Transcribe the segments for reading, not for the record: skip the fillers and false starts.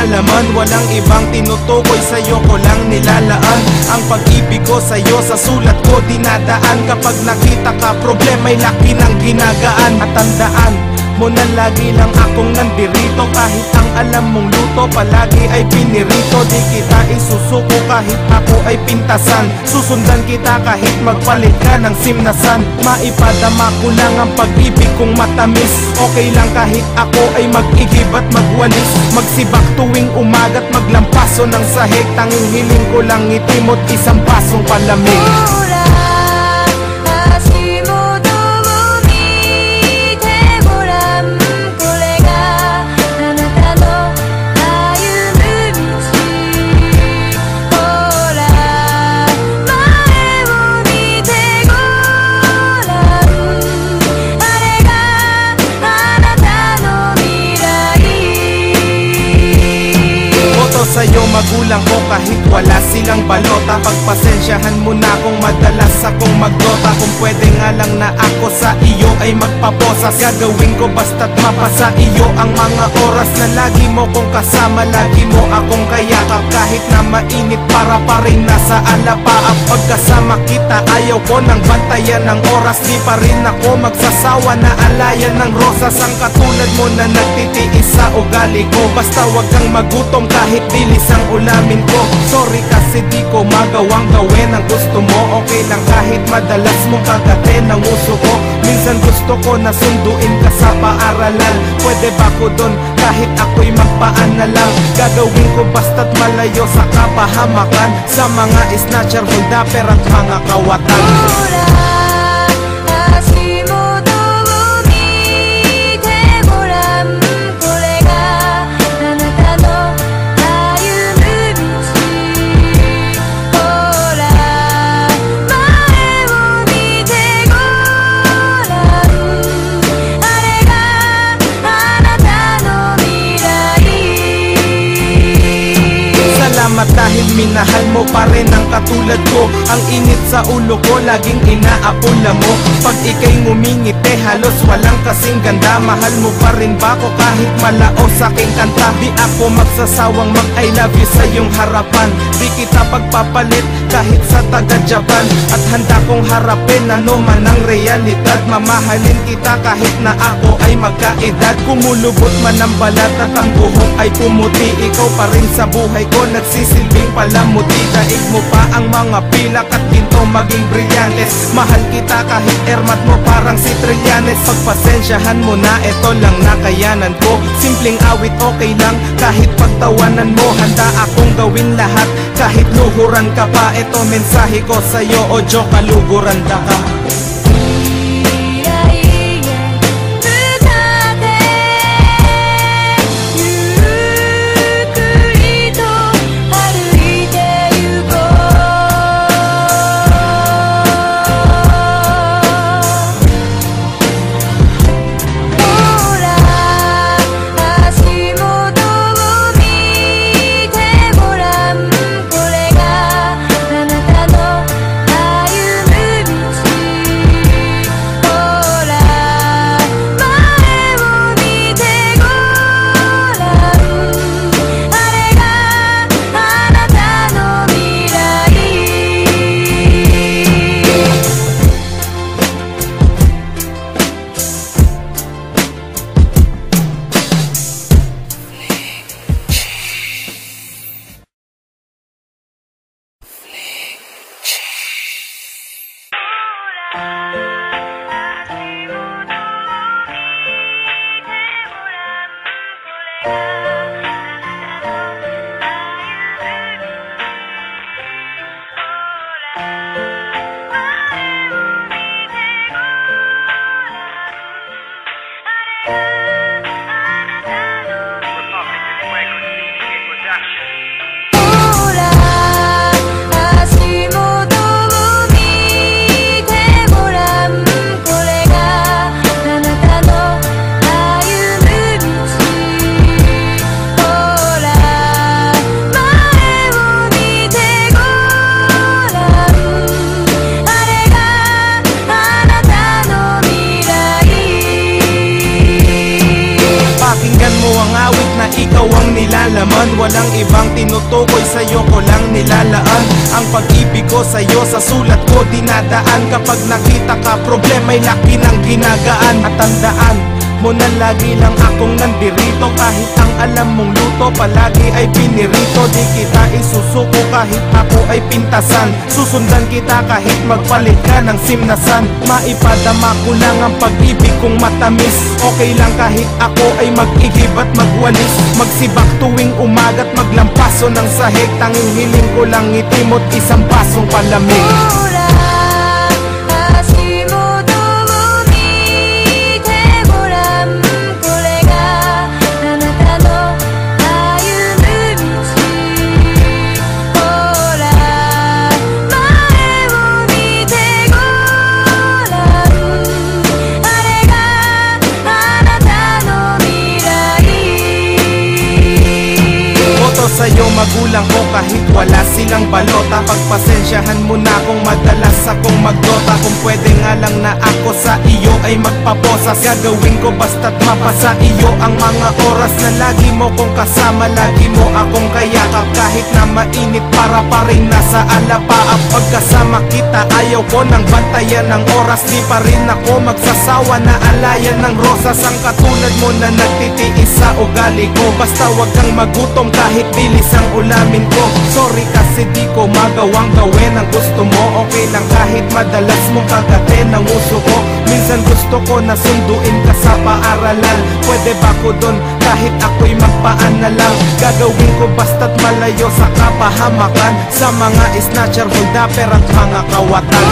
nilalaman. Walang ibang tinutukoy, sa'yo ko lang nilalaan. Ang pag-ibig ko sa'yo sa sulat ko dinadaan. Kapag nakita ka problema'y laki ng ginagaan. At tandaan mo na lagi lang akong nandirito. Kahit ang alam mong luto palagi ay pinirito. Di kita isusuko kahit ako ay pintasan. Susundan kita kahit magpalit ka ng simnasan. Maipadama ko lang ang pag-ibig kong matamis. Okay lang kahit ako ay mag-igib at magwalis. Magsibak tuwing umaga't maglampaso ng sahig. Tanging hiling ko lang itimot isang pasong palamig. Sa'yo magulang ko kahit wala silang balota. Pagpasensyahan mo na kung madalas akong magdota. Kung pwede nga lang na ako sa iyo ay magpaposas. Gagawin ko basta't mapasa iyo ang mga oras na lagi mo kong kasama. Lagi mo akong kayakap kahit na mainit para pa rin nasa alapaap. Pagkasama kita ayaw ko ng bantayan ng oras. Di pa rin ako magsasawa na alayan ng rosas. Ang katulad mo na nagtitiis sa ugali ko. Basta wag kang magutom kahit dilis ang ulamin ko. Sorry kasi di ko magawang gawin ang gusto mo. Okay lang kahit madalas mong kagatin ang uso ko. Minsan gusto ko na sunduin ka sa paaralan. Pwede ba ko dun kahit ako'y magpaan na lang. Gagawin ko basta't malayo sa kapahamakan. Sa mga snatcher, holdapper at mga kawatan. Dahil minahal mo pa rin ang katulad ko. Ang init sa ulo ko laging inaapula mo. Pag ika'y ngumingiti halos walang kasing ganda. Mahal mo pa rin ba ko kahit malaos aking kanta? Di ako magsasawang mag I love you sa iyong harapan. Di kita pagpapalit kahit sa taga-Japan. At handa kong harapin ano man ang realidad. Mamahalin kita kahit na ako ay magkaedad. Kumulubot man ang balat at ang buhok ay pumuti. Ikaw pa rin sa buhay ko nagsisilbing palamuti. Daig mo pa ang mga pilak at ginto maging brilyantes. Mahal kita kahit ermat mo parang si Trillanes. Pagpasensyahan mo na ito lang nakayanan ko. Simpleng awit okay lang kahit pagtawanan mo. Handa akong gawin lahat kahit luhuran ka pa. Ito mensahe ko sa'yo o joke kaluguran ka. kinalaman. Walang ibang tinutukoy, sa'yo ko lang nilalaan. Ang pag-ibig ko sa'yo sa sulat ko dinadaan. Kapag nakita ka problema'y laki ng ginagaan. At tandaan mo na lagi lang akong nandirito. Kahit ang alam mong luto palagi ay pinirito. Di kita isusuko kahit ako ay pintasan. Susundan kita kahit magpalit ka ng simnasan. Maipadama ko lang ang pag-ibig kong matamis. Okay lang kahit ako ay mag-igib at magwalis. Magsibak tuwing umaga't maglampaso ng sahig. Tanging hiling ko lang ngiti mo't isang basong palamig. Sa'yo magulang ko kahit wala silang balota. Pagpasensyahan mo na kung madalas akong magdota. Kung pwede nga lang na ako sa iyo ay magpaposas. Gagawin ko basta't mapasa iyo ang mga oras na lagi mo kong kasama. Lagi mo akong kayakap kahit na mainit para pa rin nasa alapaap. Pagkasama kita ayaw ko ng bantayan ng oras. Di pa rin ako magsasawa na alayan ng rosas. Ang katulad mo na nagtitiis sa ugali ko. Basta wag kang magutom kahit bilis ang ulamin ko. Sorry kasi di ko magawang gawin ang gusto mo. Okay lang kahit madalas mong kagatin ang uso ko. Minsan gusto ko na sunduin ka sa paaralan. Pwede ba ko dun kahit ako'y magpaan na lang. Gagawin ko basta't malayo sa kapahamakan. Sa mga snatcher, holdapper at mga kawatan.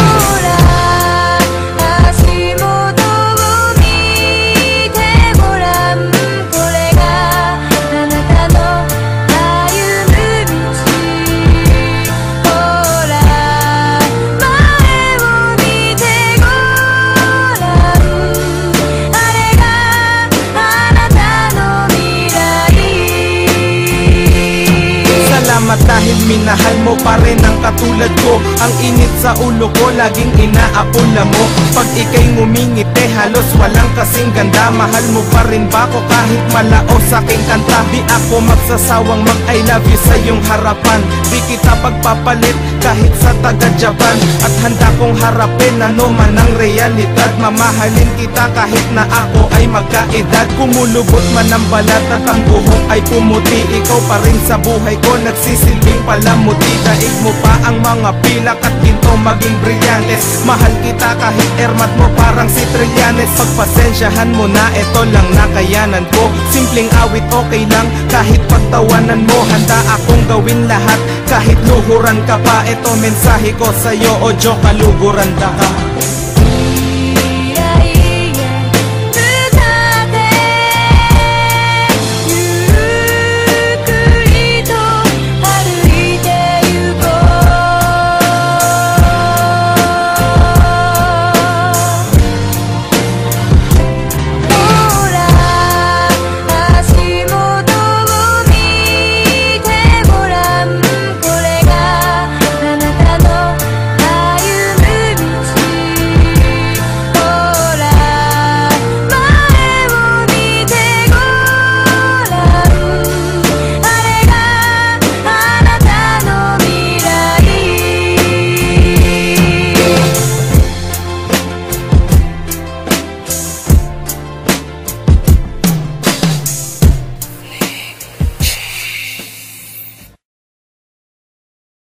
Dahil minahal mo pa rin ang katulad ko. Ang init sa ulo ko laging inaapula mo. Pag ika'y ngumingiti halos walang kasing ganda. Mahal mo pa rin ba ko kahit malao sa aking kanta? Di ako magsasawang mag I love you sa iyong harapan. Di kita pagpapalit kahit sa taga-Japan. At handa kong harapin ano man ang realidad. Mamahalin kita kahit na ako ay magkaedad. Kumulubot man ang balat at ang buhok ay pumuti. Ikaw pa rin sa buhay ko nagsisilbing palamuti. Daig mo pa ang mga pilak at ginto maging brilyantes. Mahal kita kahit ermat mo parang si Trillanes. Pagpasensyahan mo na ito lang nakayanan ko. Simpleng awit okay lang kahit pagtawanan mo. Handa akong gawin lahat kahit luhuran ka pa. Ito mensahe ko sa'yo o joke kaluguran ka.